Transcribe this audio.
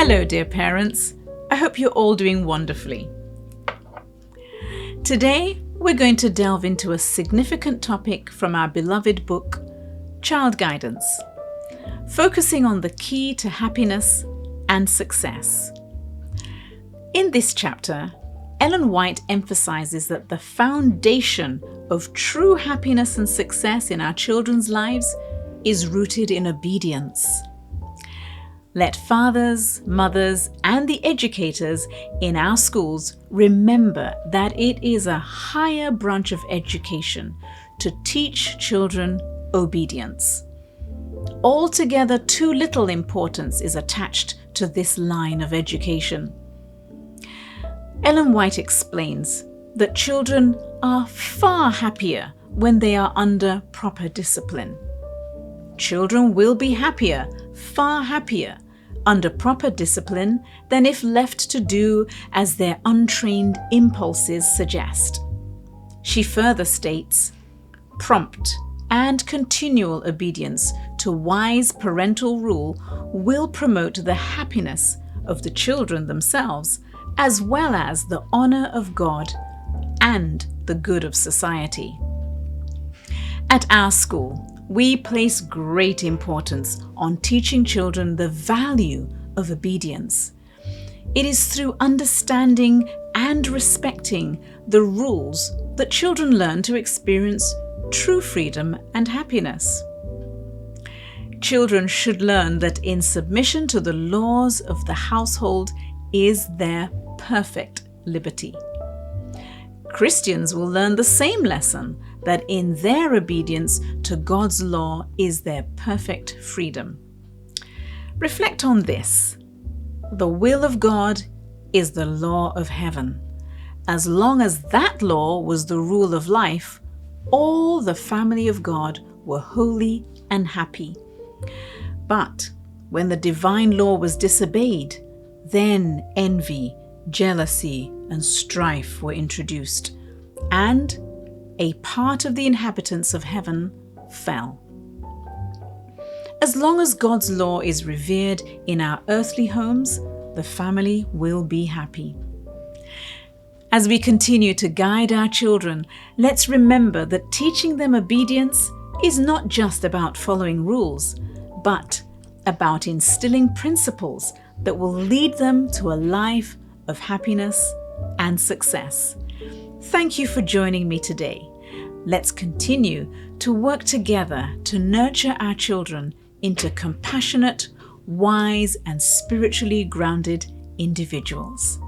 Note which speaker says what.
Speaker 1: Hello, dear parents. I hope you're all doing wonderfully. Today, we're going to delve into a significant topic from our beloved book, Child Guidance, focusing on the key to happiness and success. In this chapter, Ellen White emphasizes that the foundation of true happiness and success in our children's lives is rooted in obedience. Let fathers, mothers, and the educators in our schools remember that it is a higher branch of education to teach children obedience. Altogether, too little importance is attached to this line of education. Ellen White explains that children are far happier when they are under proper discipline. Children will be happier, far happier, under proper discipline than if left to do as their untrained impulses suggest. She further states, prompt and continual obedience to wise parental rule will promote the happiness of the children themselves, as well as the honor of God and the good of society. At our school, we place great importance on teaching children the value of obedience. It is through understanding and respecting the rules that children learn to experience true freedom and happiness. Children should learn that in submission to the laws of the household is their perfect liberty. Christians will learn the same lesson, that in their obedience to God's law is their perfect freedom. Reflect on this. The will of God is the law of heaven. As long as that law was the rule of life, all the family of God were holy and happy. But when the divine law was disobeyed, then envy, jealousy, and strife were introduced, and a part of the inhabitants of heaven fell. As long as God's law is revered in our earthly homes, the family will be happy. As we continue to guide our children, let's remember that teaching them obedience is not just about following rules, but about instilling principles that will lead them to a life of happiness and success. Thank you for joining me today. Let's continue to work together to nurture our children into compassionate, wise, and spiritually grounded individuals.